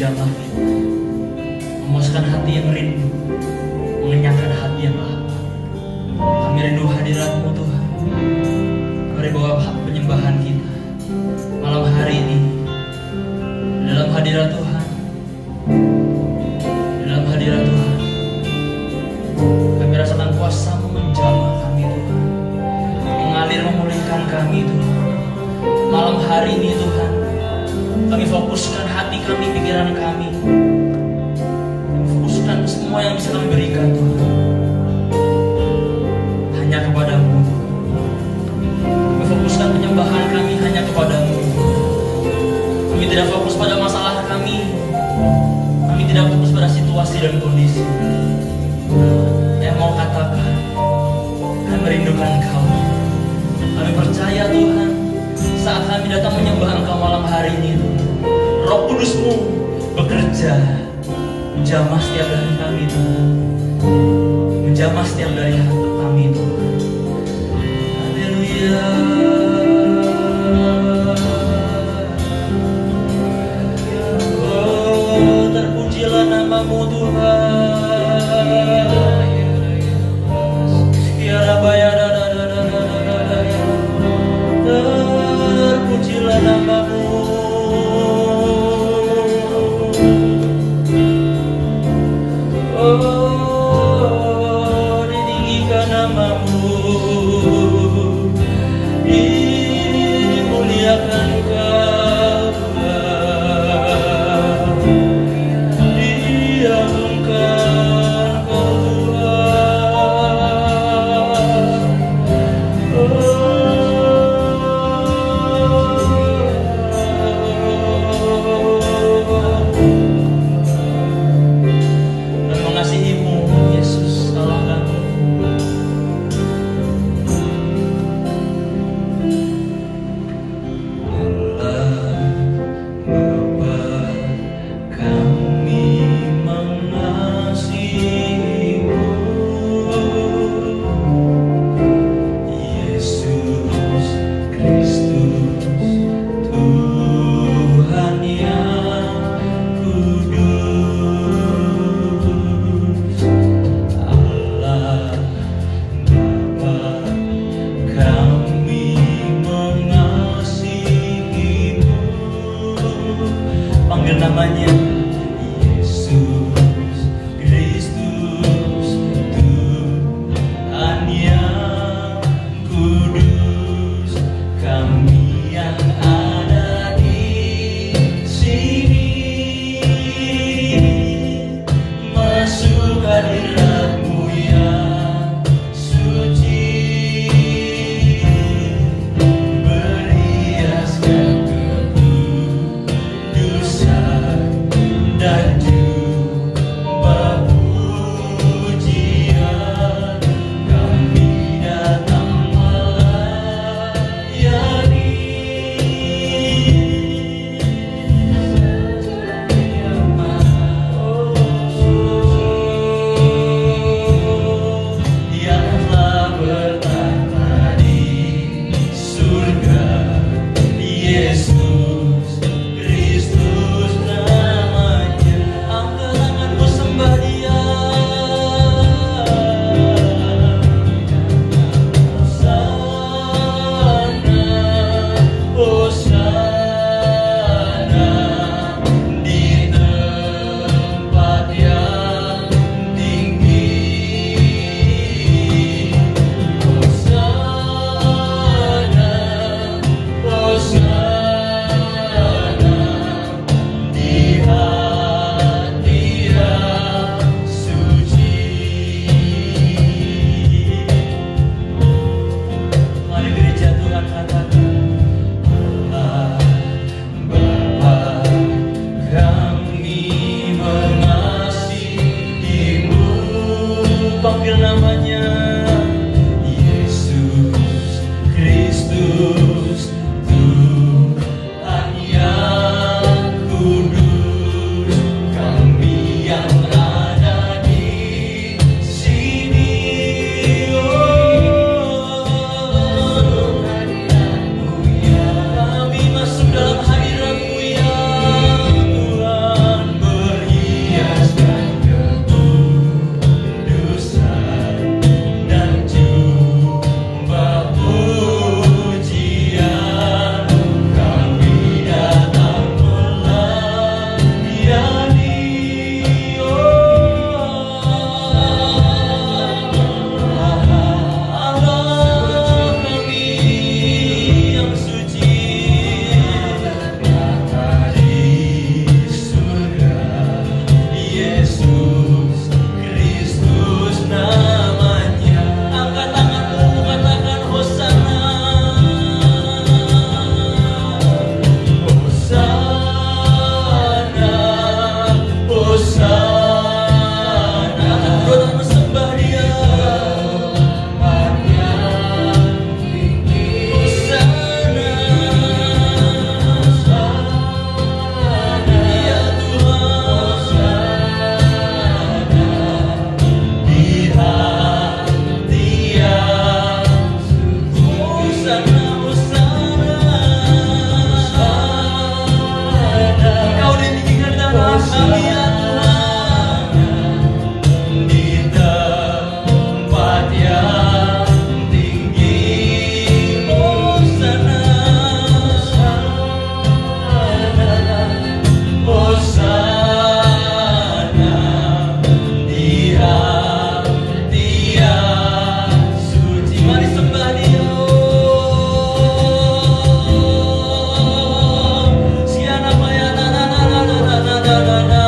menjamah kita, memuaskan hati yang rindu, mengenyangkan hati yang lapar. Kami rindu hadirat-Mu Tuhan. Mari bawa penyembahan kita malam hari ini dalam hadirat Tuhan. Dalam hadirat Tuhan, kami rasakan kuasa-Mu menjamah kami Tuhan, mengalir memulihkan kami Tuhan. Malam hari ini Tuhan, kami fokuskan hati kami, pikiran kami, kami fokuskan semua yang bisa kami berikan Tuhan hanya kepada-Mu. Kami fokuskan penyembahan kami hanya kepada-Mu. Kami tidak fokus pada masalah kami. Kami tidak fokus pada situasi dan kondisi. Yang mau katakan, kami merindukan Engkau. Kami percaya Tuhan, saat kami datang menyembah Engkau malam hari ini Tuhan, Roh Kudus-Mu bekerja menjamah setiap dari kami Tuhan, menjamah setiap dari hati kami Tuhan. Haleluya. Oh, terpujilah nama-Mu Tuhan. Tiada bayar. Terpujilah nama-Mu. Oh, ditinggikan nama-Mu, dimuliakan Kau Tuhan, diagungkan Kau Tuhan. Dan mengasihi-Mu Yesus Allah kami. Panggil namanya Yesus Kristus, Tuhan yang kudus. Kami yang ada di sini masuk hadirat-Mu yang suci, berhiaskan dan jubah pujian. Kami datang melayani, yang telah bertahta di surga, Yesus Kristus namanya. kami ya Tuhan, di tempat yang tinggi. Hosana, Hosana, di hati yang suci. Mari sembah Dia. Siana maya na na na na na na na na na.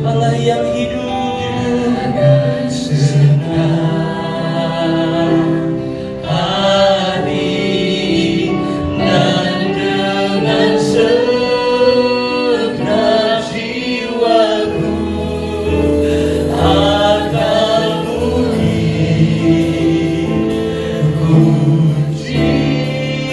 Allah yang hidup dengan senang hati dan dengan segenap jiwaku akan budi ku cinta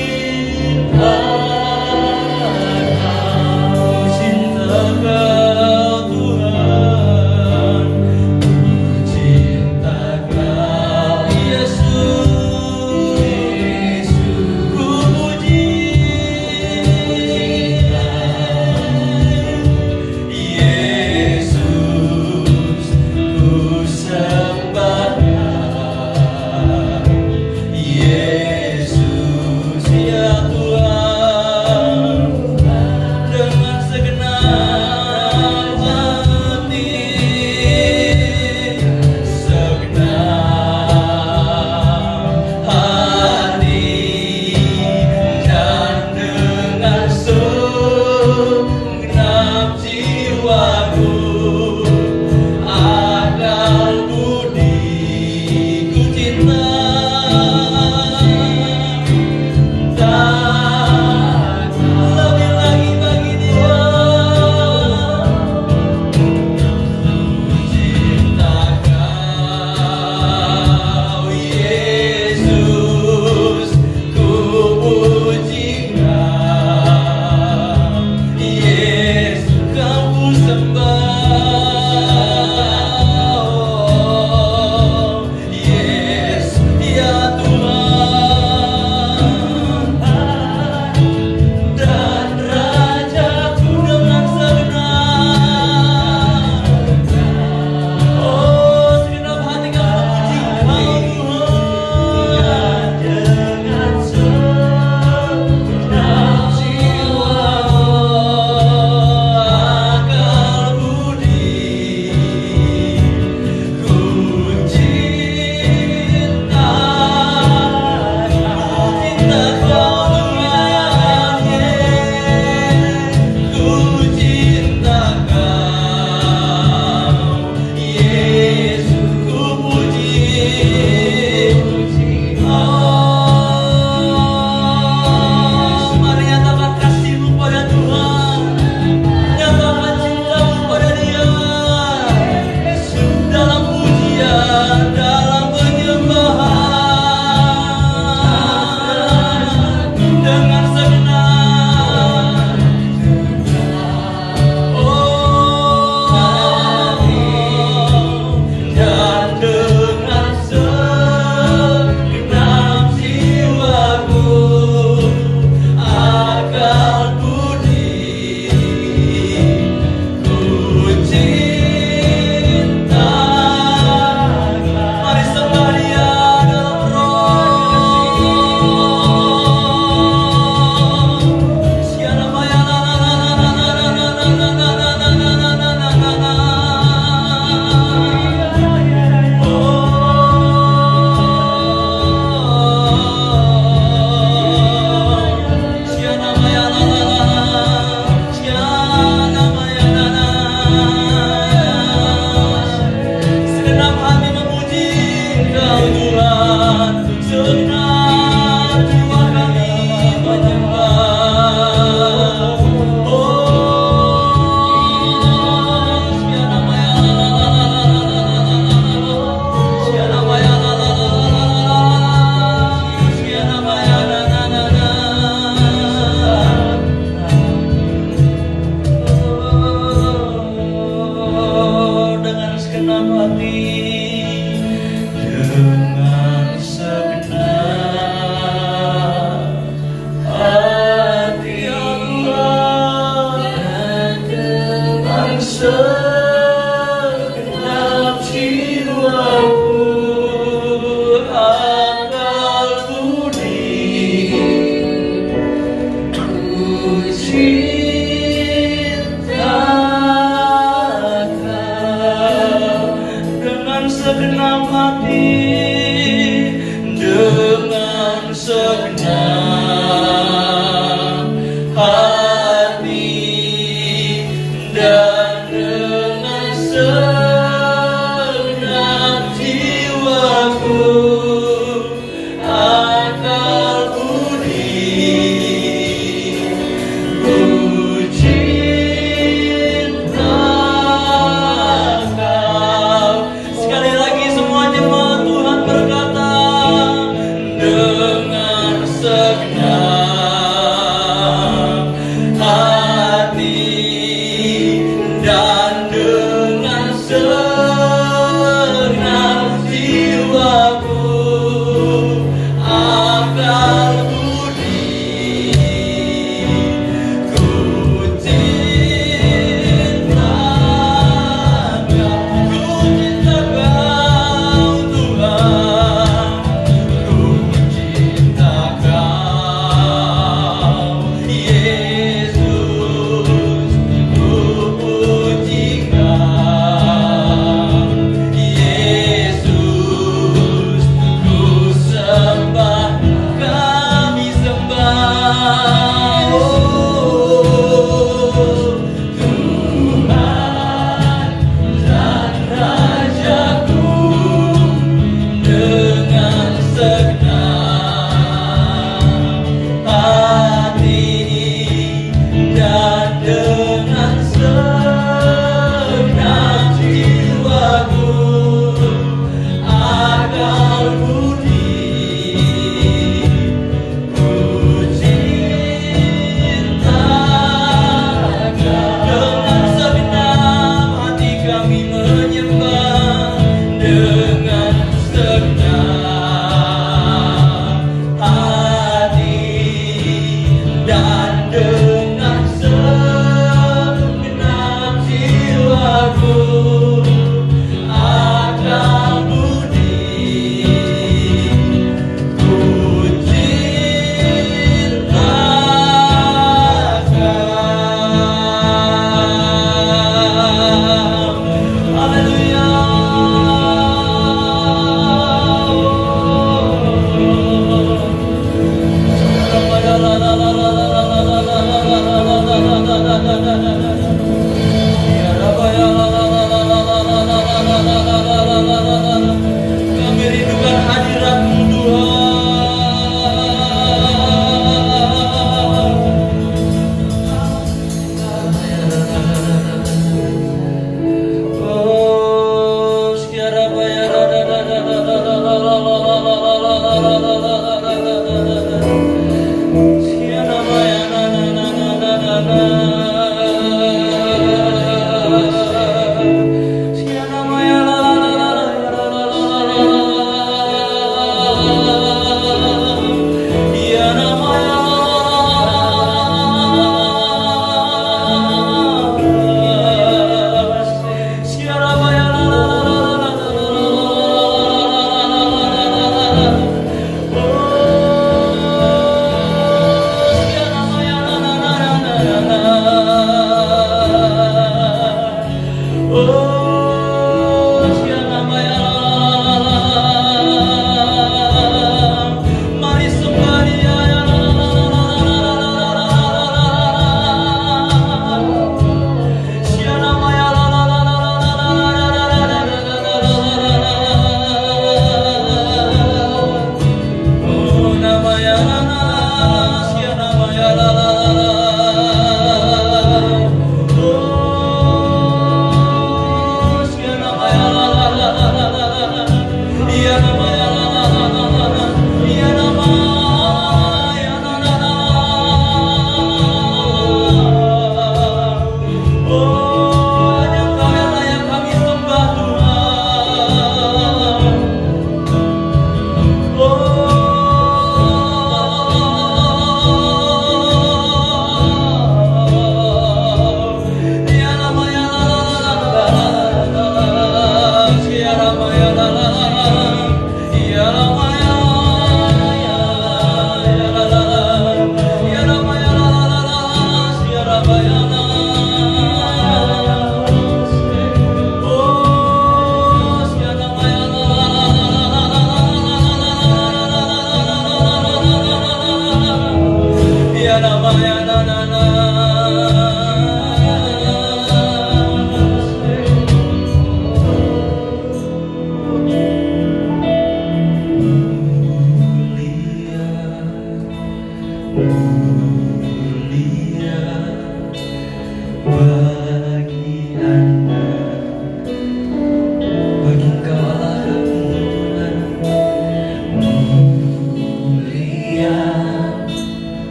segenap hati, dengan segenap hati.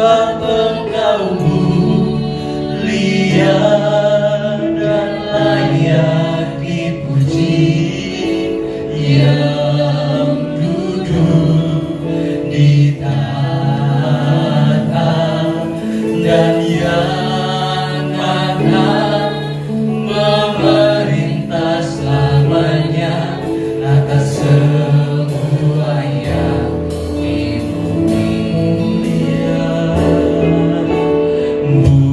sebab Engkau mulia dan layak dipuji, yang duduk di tahta dan yang akan memerintah selamanya atas semua yang di bumi. Mulia,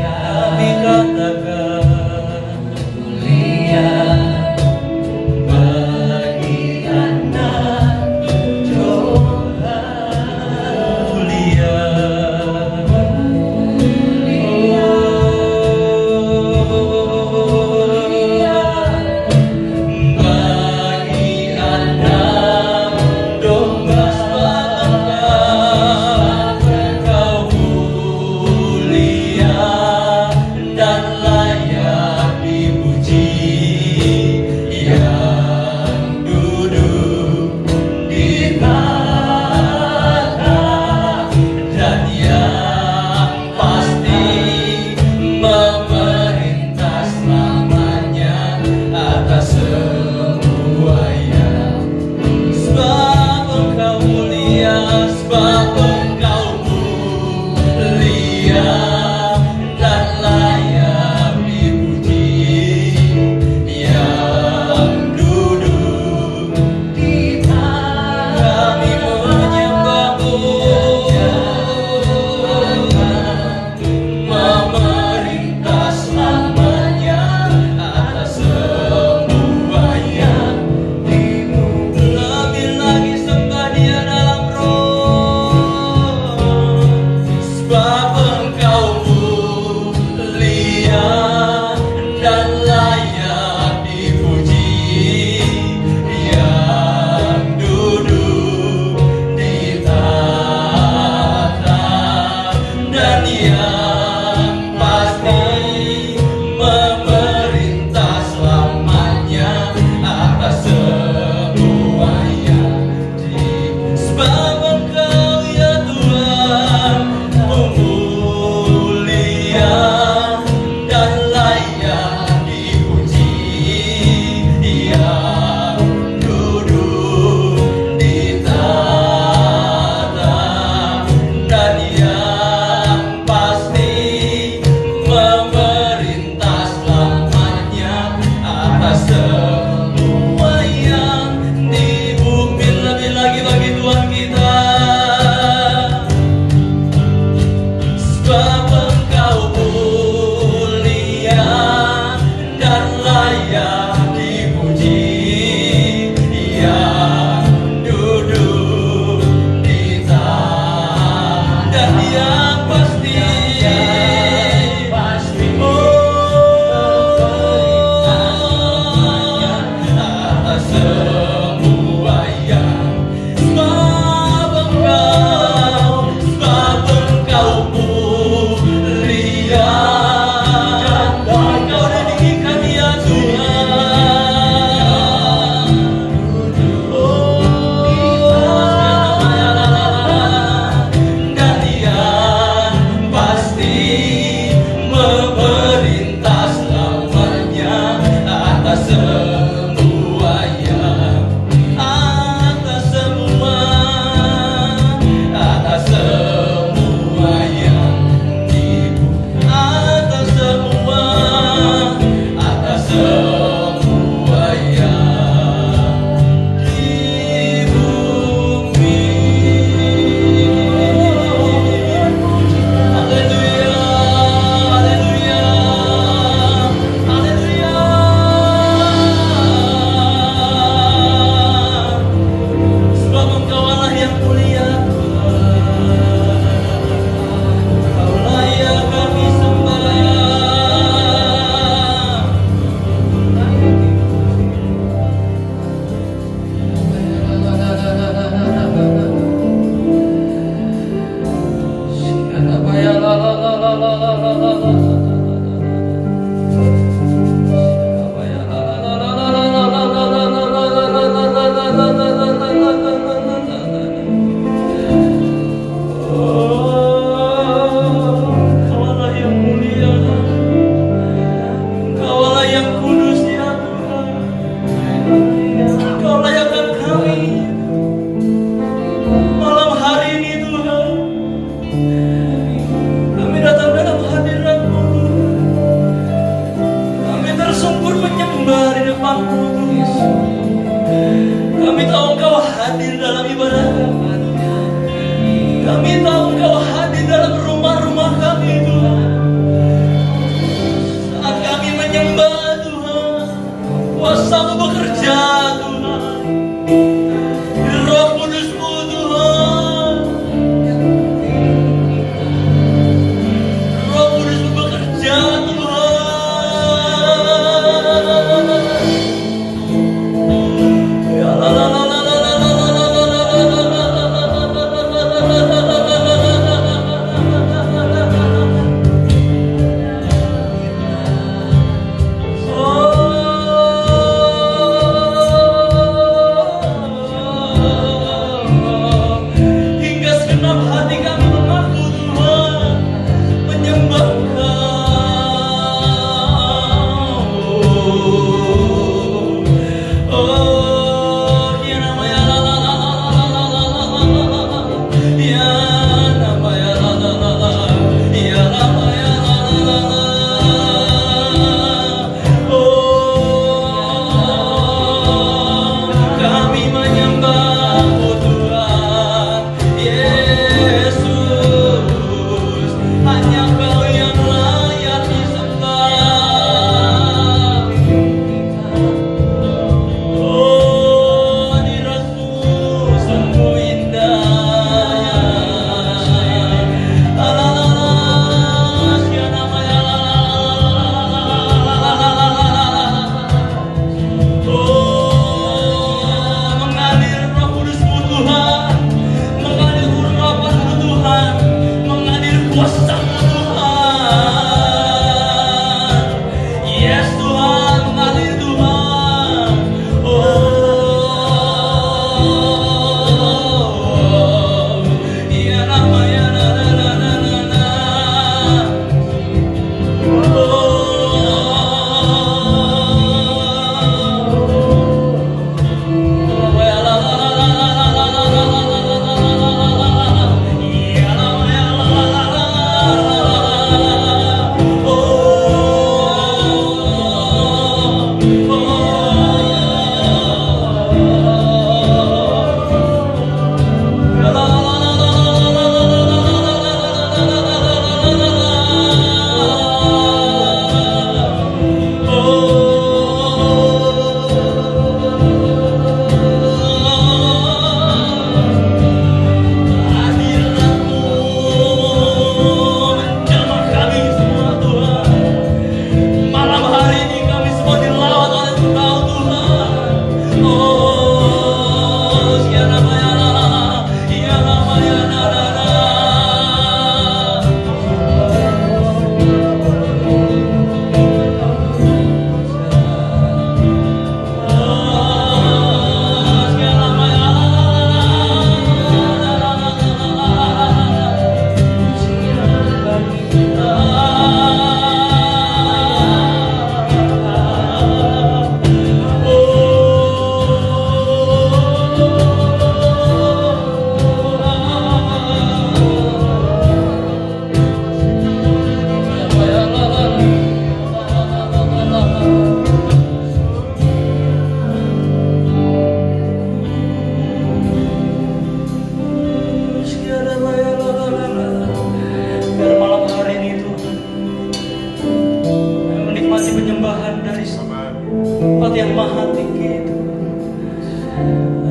kami katakan mulia.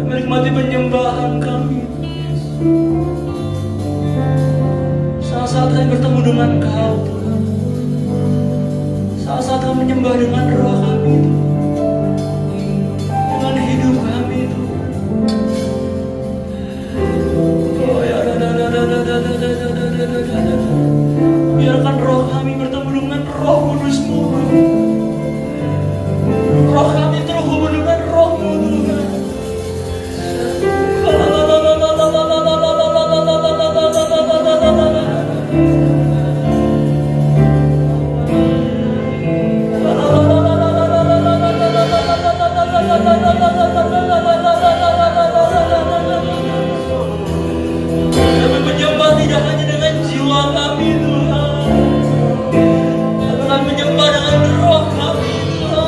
menikmati penyembahan kami. Saat-saat kami bertemu dengan Kau Tuhan, saat-saat kami menyembah dengan roh kami itu, dengan hidup kami itu. Oh ya, biarkan roh kami bertemu dengan roh kudus-Mu. Roh kami terhubung dengan roh-Mu Tuhan. Kami menyembah tidak hanya dengan jiwa kami Tuhan, tapi kami menyembah dengan roh kami Tuhan.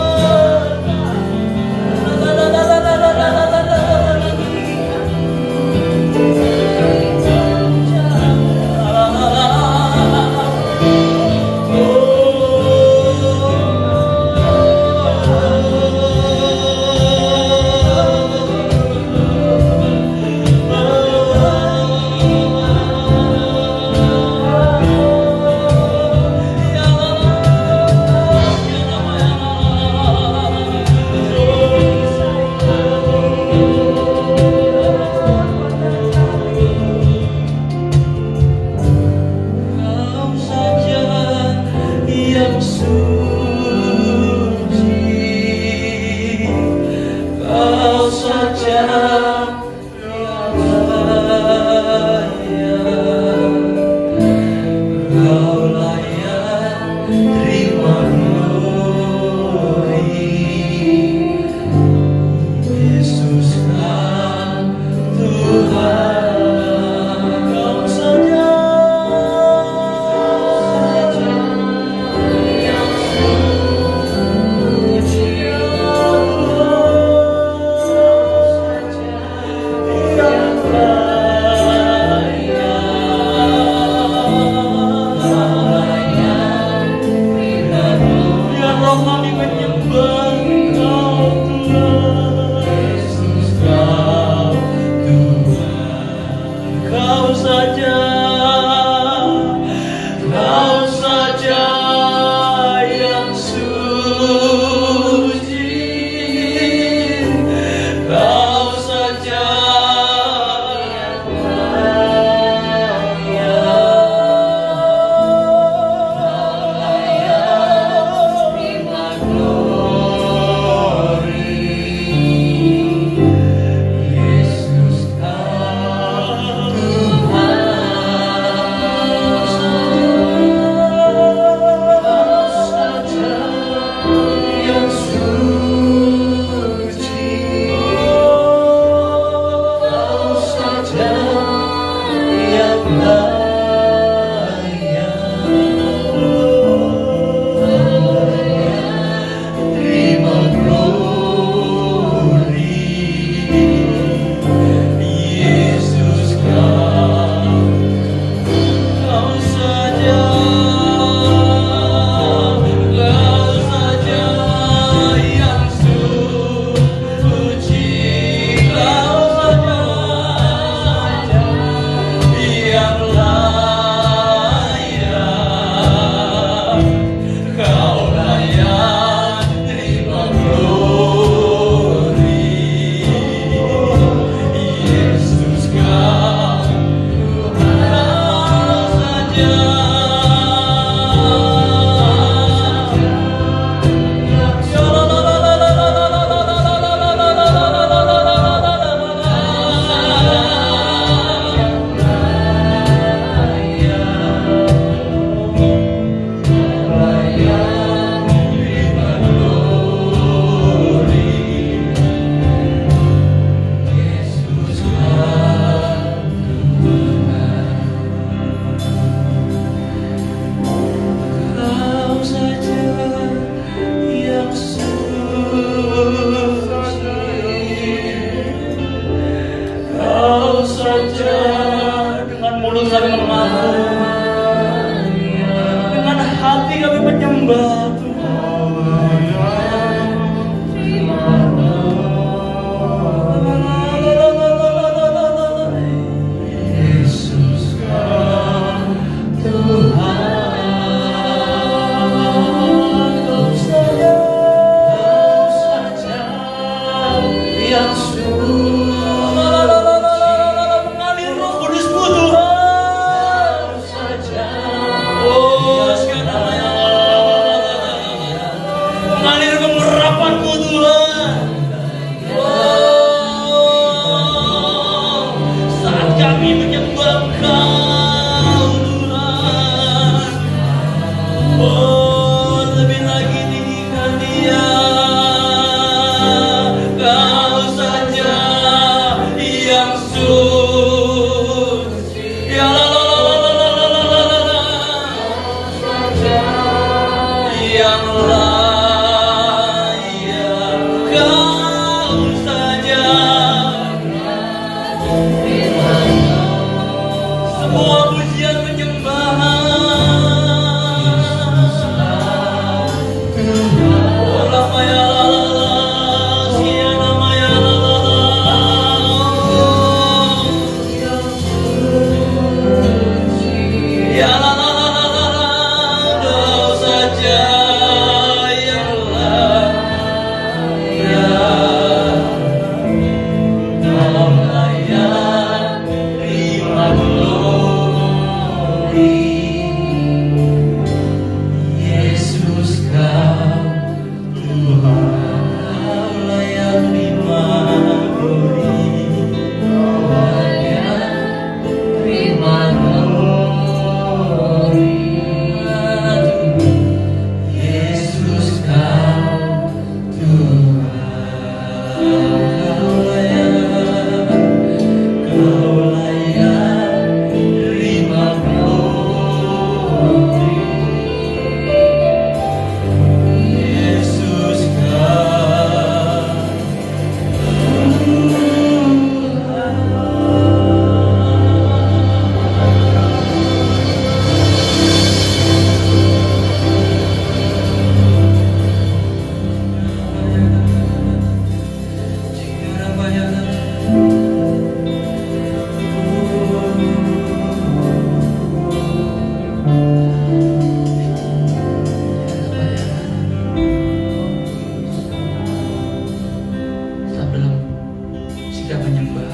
sikap menyembah.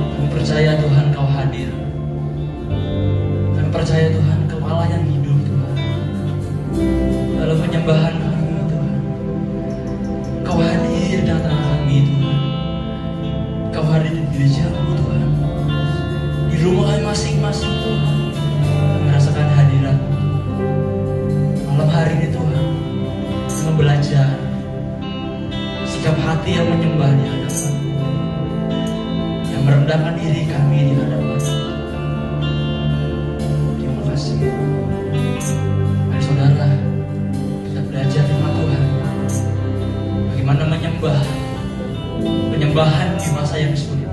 Kami percaya Tuhan Kau hadir. Kami percaya Tuhan Kau Allah yang hidup Tuhan. Dalam penyembahan kami Tuhan, Kau hadir di antara kami Tuhan. Kau hadir di gereja-Mu Tuhan, di rumah kami masing-masing Tuhan. Merasakan hadirat malam hari ini Tuhan, kami belajar sikap hati yang menyembah di hadapan, yang merendahkan diri kami di hadapan. Terima kasih. Mari saudara, kita belajar firman Tuhan, bagaimana menyembah, penyembahan di masa yang sulit,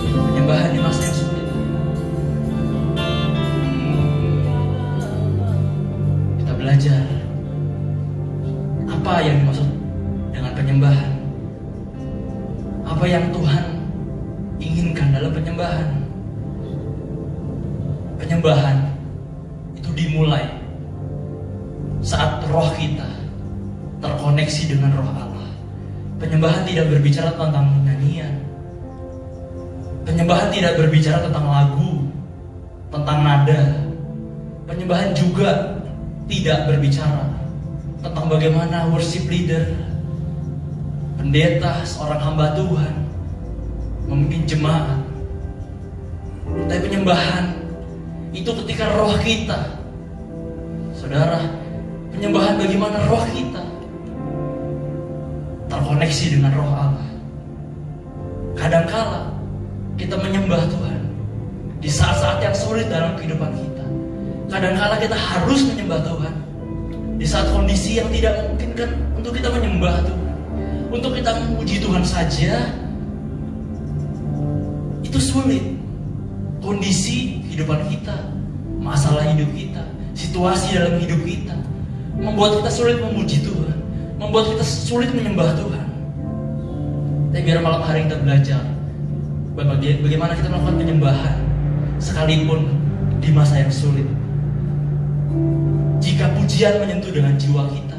penyembahan di masa yang sulit. Belajar apa yang dimaksud dengan penyembahan, apa yang Tuhan inginkan dalam penyembahan. Penyembahan itu dimulai saat roh kita terkoneksi dengan roh Allah. Penyembahan tidak berbicara tentang nyanyian. Penyembahan tidak berbicara tentang lagu, tentang nada. Penyembahan juga tidak berbicara tentang bagaimana worship leader, pendeta, seorang hamba Tuhan memimpin jemaat. Tapi penyembahan itu ketika roh kita, saudara, penyembahan bagaimana roh kita terkoneksi dengan roh Allah. Kadangkala kita menyembah Tuhan di saat-saat yang sulit dalam kehidupan kita. Kadangkala kita harus menyembah Tuhan di saat kondisi yang tidak memungkinkan untuk kita menyembah Tuhan, untuk kita memuji Tuhan saja. Itu sulit. Kondisi kehidupan kita, masalah hidup kita, situasi dalam hidup kita membuat kita sulit memuji Tuhan, membuat kita sulit menyembah Tuhan. Tapi biar malam hari kita belajar bagaimana kita melakukan penyembahan sekalipun di masa yang sulit. Jika pujian menyentuh dengan jiwa kita,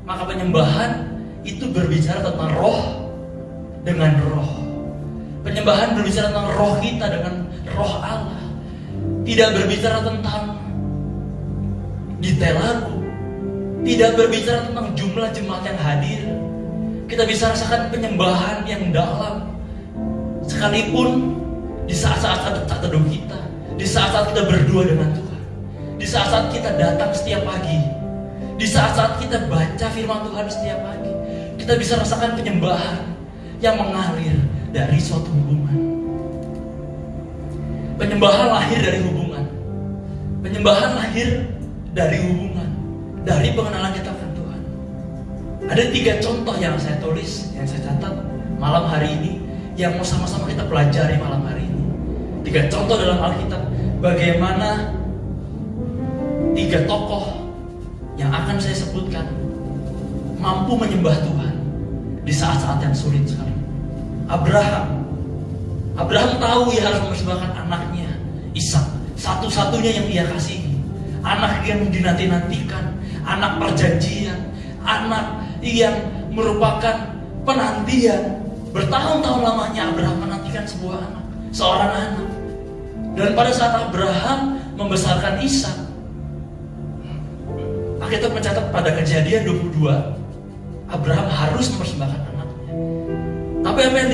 maka penyembahan itu berbicara tentang roh dengan roh. Penyembahan berbicara tentang roh kita dengan roh Allah. Tidak berbicara tentang detail lagu, tidak berbicara tentang jumlah jemaat yang hadir. Kita bisa rasakan penyembahan yang dalam sekalipun di saat-saat teduh kita, di saat-saat kita berdua dengan Tuhan, di saat-saat kita datang setiap pagi, di saat-saat kita baca firman Tuhan setiap pagi. Kita bisa rasakan penyembahan yang mengalir dari suatu hubungan. Penyembahan lahir dari hubungan. Penyembahan lahir dari hubungan, dari pengenalan kita akan Tuhan. Ada 3 contoh yang saya tulis, yang saya catat malam hari ini, yang mau sama-sama kita pelajari malam hari ini. 3 contoh dalam Alkitab, bagaimana 3 tokoh yang akan saya sebutkan mampu menyembah Tuhan di saat-saat yang sulit sekali. Abraham tahu ia harus mempersembahkan anaknya Ishak, satu-satunya yang ia kasihi, anak yang dinanti-nantikan, anak perjanjian, anak yang merupakan penantian. Bertahun-tahun lamanya Abraham menantikan seorang anak. Dan pada saat Abraham membesarkan Ishak, Alkitab mencatat pada Kejadian 22, Abraham harus mempersembahkan anaknya. Tapi apa yang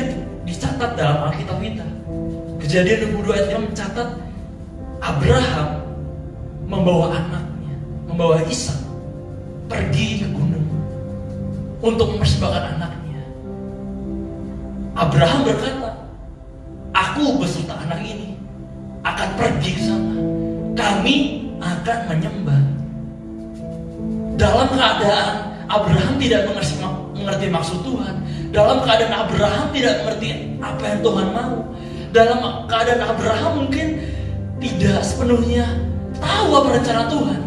dicatat dalam Alkitab kita, Kejadian 22 ayat 5 mencatat Abraham membawa anaknya, membawa Ishak pergi ke gunung untuk mempersembahkan anaknya. Abraham berkata, aku beserta anak ini akan pergi ke sana. Kami akan menyembah. Dalam keadaan Abraham tidak mengerti maksud Tuhan, dalam keadaan Abraham tidak mengerti apa yang Tuhan mau, dalam keadaan Abraham mungkin tidak sepenuhnya tahu apa rencana Tuhan.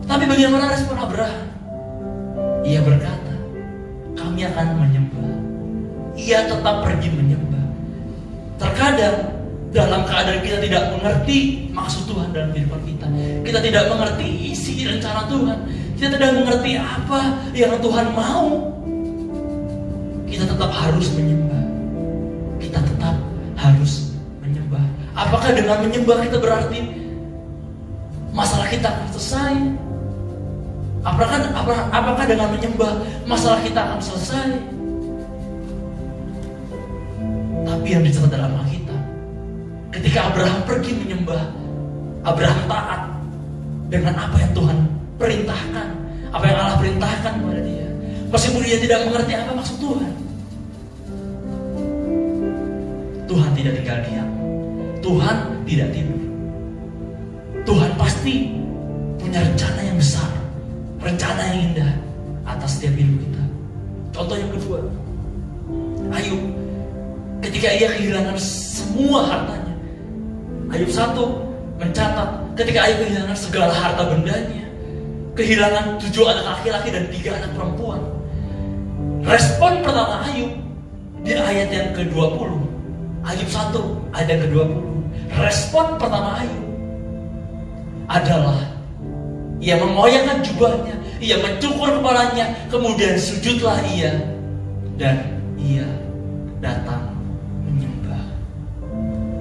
Tapi bagaimana respon Abraham? Ia berkata, kami akan menyembah. Ia tetap pergi menyembah. Terkadang dalam keadaan kita tidak mengerti maksud Tuhan dalam kehidupan kita, kita tidak mengerti isi rencana Tuhan, kita tidak mengerti apa yang Tuhan mau, kita tetap harus menyembah. Kita tetap harus menyembah. Apakah dengan menyembah kita berarti masalah kita akan selesai? Apakah dengan menyembah masalah kita akan selesai? Tapi yang dicatat dalam Alkitab, ketika Abraham pergi menyembah, Abraham taat dengan apa yang Tuhan perintahkan, apa yang Allah perintahkan kepada dia. Meskipun dia tidak mengerti apa maksud Tuhan. Tuhan tidak tinggal diam. Tuhan tidak tidur. Tuhan pasti punya rencana yang besar, rencana yang indah atas setiap hidup kita. Contoh yang kedua, Ayub. Ketika ia kehilangan semua hartanya, Ayub 1 mencatat ketika Ayub kehilangan segala harta bendanya, kehilangan 7 anak laki-laki dan 3 anak perempuan. Respon pertama Ayub di ayat yang ke-20, Ayub 1 ayat yang ke-20. Respon pertama Ayub adalah ia memoyangkan jubahnya, ia mencukur kepalanya, kemudian sujudlah ia dan ia datang menyembah.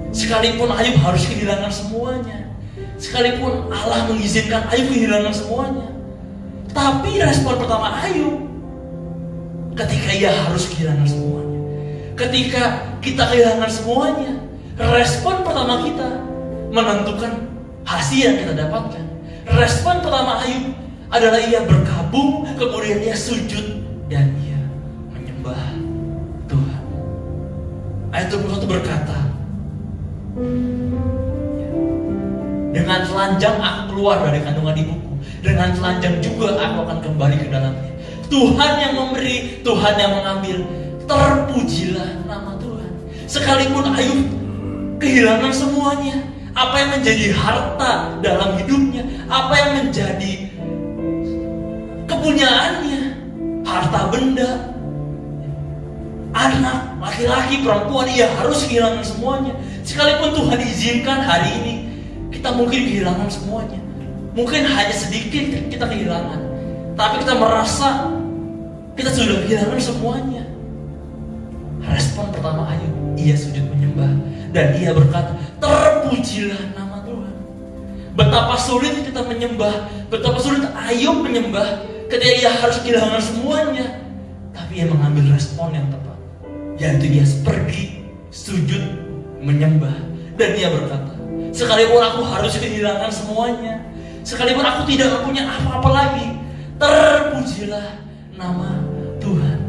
Sekalipun Ayub harus kehilangan semuanya, sekalipun Allah mengizinkan Ayub kehilangan semuanya, tapi respon pertama Ayub ketika ia harus kehilangan semuanya, ketika kita kehilangan semuanya, respon pertama kita menentukan hasil yang kita dapatkan. Respon pertama Ayub adalah ia berkabung, kemudian ia sujud dan ia menyembah Tuhan. Ayat 21 berkata, dengan telanjang aku keluar dari kandungan ibuku, dengan telanjang juga aku akan kembali ke dalamnya. Tuhan yang memberi, Tuhan yang mengambil, terpujilah nama Tuhan. Sekalipun Ayub kehilangan semuanya, apa yang menjadi harta dalam hidupnya, apa yang menjadi kepunyaannya, harta benda, anak, laki-laki, perempuan, ia harus kehilangan semuanya. Sekalipun Tuhan izinkan hari ini kita mungkin kehilangan semuanya, mungkin hanya sedikit kita kehilangan, tapi kita merasa kita sudah kehilangan semuanya. Respon pertama Ayub, ia sujud menyembah dan ia berkata, terpujilah nama Tuhan. Betapa sulit kita menyembah, betapa sulit Ayub menyembah ketika ia harus kehilangan semuanya, tapi ia mengambil respon yang tepat, yaitu dia pergi sujud menyembah dan ia berkata, sekalipun aku harus kehilangan semuanya, sekalipun aku tidak punya apa-apa lagi, terpujilah nama Tuhan.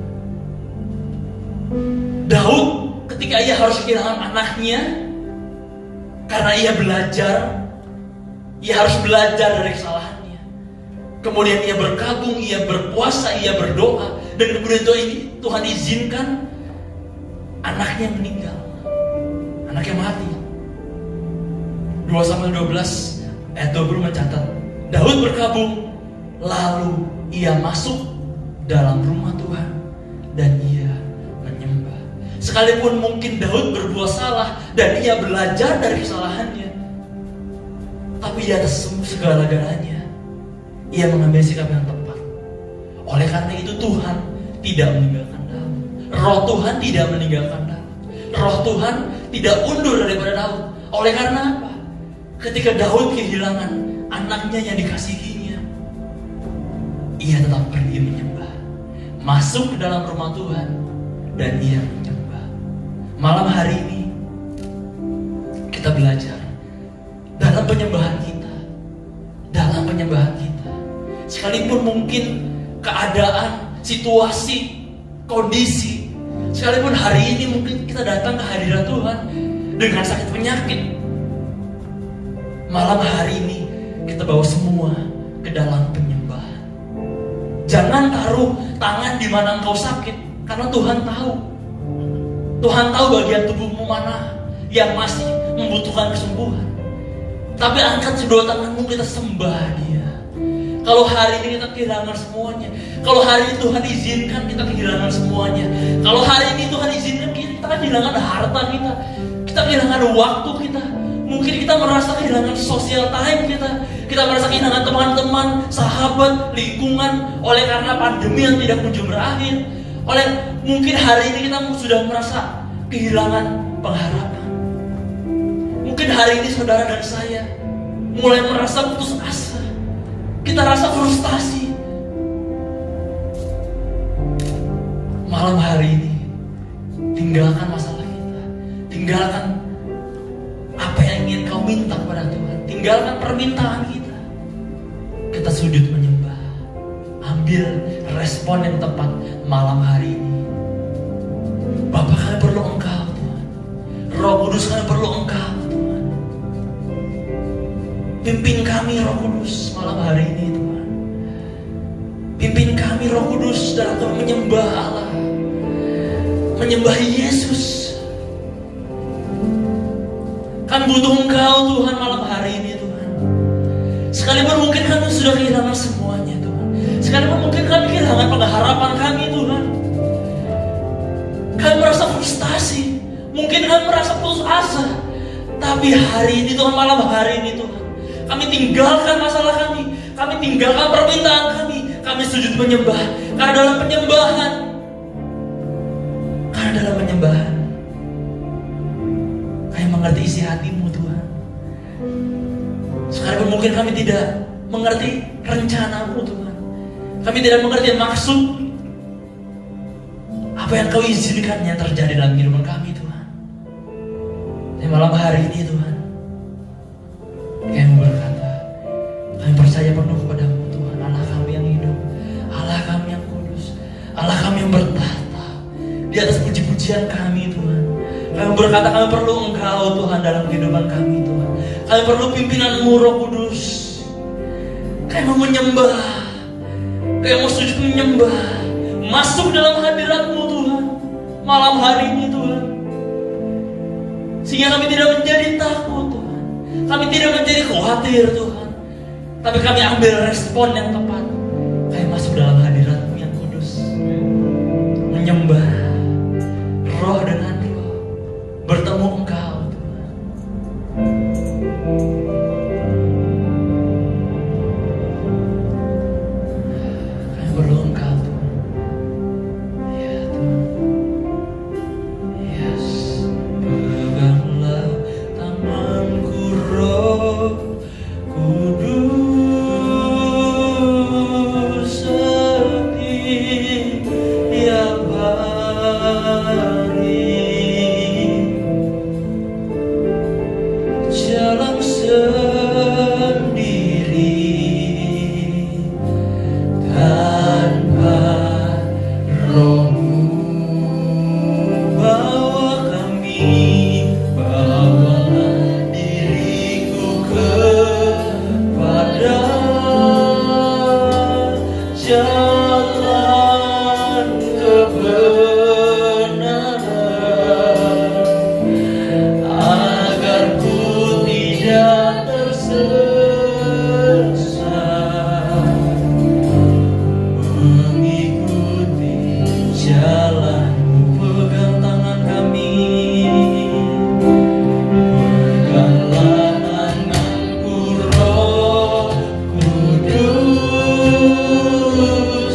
Daud ketika ia harus kehilangan anaknya karena ia harus belajar dari kesalahannya, kemudian ia berkabung, ia berpuasa, ia berdoa, dan kemudian Tuhan izinkan anaknya meninggal, anaknya mati. 2 Samuel 12 ayat 20 mencatat, Daud berkabung, lalu ia masuk dalam rumah Tuhan dan ia menyembah. Sekalipun mungkin Daud berbuat salah dan ia belajar dari kesalahannya, tapi di atas segala-galanya ia mengambil sikap yang tepat. Oleh karena itu Tuhan tidak meninggalkan Daud. Roh Tuhan tidak meninggalkan Daud. Roh Tuhan tidak undur daripada Daud. Oleh karena apa? Ketika Daud kehilangan anaknya yang dikasihinya, ia tetap pergi menyembah, masuk ke dalam rumah Tuhan dan ia menyembah. Malam hari ini kita belajar dalam penyembahan kita, sekalipun mungkin keadaan, situasi, kondisi, sekalipun hari ini mungkin kita datang ke hadirat Tuhan dengan sakit penyakit, malam hari ini kita bawa semua ke dalam penyembahan. Jangan taruh tangan di mana engkau sakit, karena Tuhan tahu. Tuhan tahu bagian tubuhmu mana yang masih membutuhkan kesembuhan. Tapi angkat kedua tanganmu, kita sembah Dia. Kalau hari ini kita kehilangan semuanya, kalau hari ini Tuhan izinkan kita kehilangan semuanya, kalau hari ini Tuhan izinkan kita kehilangan harta kita kehilangan waktu kita, Mungkin kita merasa kehilangan social time kita. Kita merasa kehilangan teman-teman, sahabat, lingkungan oleh karena pandemi yang tidak kunjung berakhir. Mungkin hari ini kita sudah merasa kehilangan pengharapan. Mungkin hari ini saudara dan saya mulai merasa putus asa. Kita rasa frustasi. Malam hari ini, tinggalkan masalah kita. Tinggalkan apa yang ingin kau minta kepada Tuhan. Tinggalkan permintaan kita. Kita sujud menyembah. Ambil respon yang tepat malam hari ini. Bapa, kami perlu Engkau Tuhan. Roh Kudus, kami perlu Engkau Tuhan. Pimpin kami Roh Kudus malam hari ini Tuhan. Pimpin kami Roh Kudus dalam kami menyembah Allah, menyembah Yesus. Kami butuh Engkau Tuhan malam hari ini Tuhan. Sekalipun mungkin kami sudah kehilangan semuanya Tuhan. Sekalipun mungkin kami kehilangan pengharapan kami Tuhan. Kami merasa frustasi. Mungkin kami merasa putus asa. Tapi hari ini Tuhan, malam hari ini Tuhan, kami tinggalkan masalah kami. Kami tinggalkan permintaan kami. Kami sujud menyembah. Karena dalam penyembahan, kami mengerti isi hatimu Tuhan. Sekalipun mungkin kami tidak mengerti rencanamu Tuhan. Kami tidak mengerti maksud apa yang kau izinkannya terjadi dalam kehidupan kami Tuhan. Di malam hari ini Tuhan, kami berkata, kami percaya penuh kepadamu Tuhan, Allah kami yang hidup, Allah kami yang kudus, Allah kami yang bertahta di atas puji-pujian kami Tuhan. Kami berkata kami perlu Engkau Tuhan dalam kehidupan kami Tuhan. Kami perlu pimpinanmu Roh Kudus. Kami mau menyembah, kami mau sujud menyembah, masuk dalam hadirat-Mu Tuhan malam hari ini Tuhan. Sehingga kami tidak menjadi takut Tuhan, kami tidak menjadi khawatir Tuhan, tapi kami ambil respon yang tepat. Kami masuk dalam hadirat-Mu yang kudus, menyembah roh dengan roh, bertemu Engkau Tuhan. Kami perlu Engkau Tuhan. Ya Tuhan. Yes. Peganglah tanganku Roh Kudus setiap hari. Jalan sendiri tanpa Roh-Mu. Bawalah diriku kepada jalan kebenaran, agar ku tidak tersesat, mengikuti jalan-Mu. Pegang tangan kami, peganglah tanganku Roh Kudus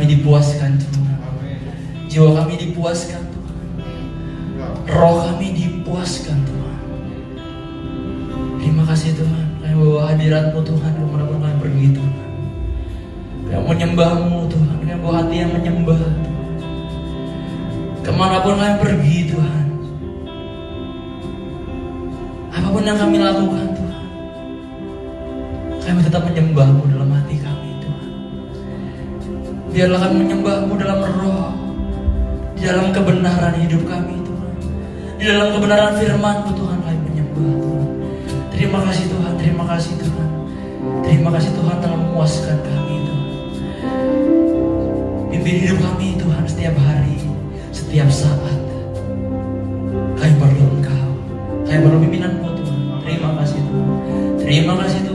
dipuaskan Tuhan. Jiwa kami dipuaskan Tuhan. Roh kami dipuaskan Tuhan. Terima kasih Tuhan. Kami bawa hadirat-Mu Tuhan kemanapun kami pergi Tuhan. Kami menyembah-Mu Tuhan. Kami bawa hati yang menyembah Tuhan. Kemanapun kami pergi Tuhan. Apapun yang kami lakukan Tuhan, kami tetap menyembah-Mu dalam hati kami Tuhan. Biarlah kami menyembah-Mu dalam roh, di dalam kebenaran hidup kami Tuhan. Di dalam kebenaran firman-Mu Tuhan kami menyembah Tuhan. Terima kasih Tuhan, terima kasih Tuhan. Terima kasih Tuhan telah memuaskan kami Tuhan. Pimpin hidup kami Tuhan setiap hari, setiap saat. Kami perlu Engkau, kami perlu pimpinan-Mu Tuhan. Terima kasih Tuhan. Terima kasih Tuhan.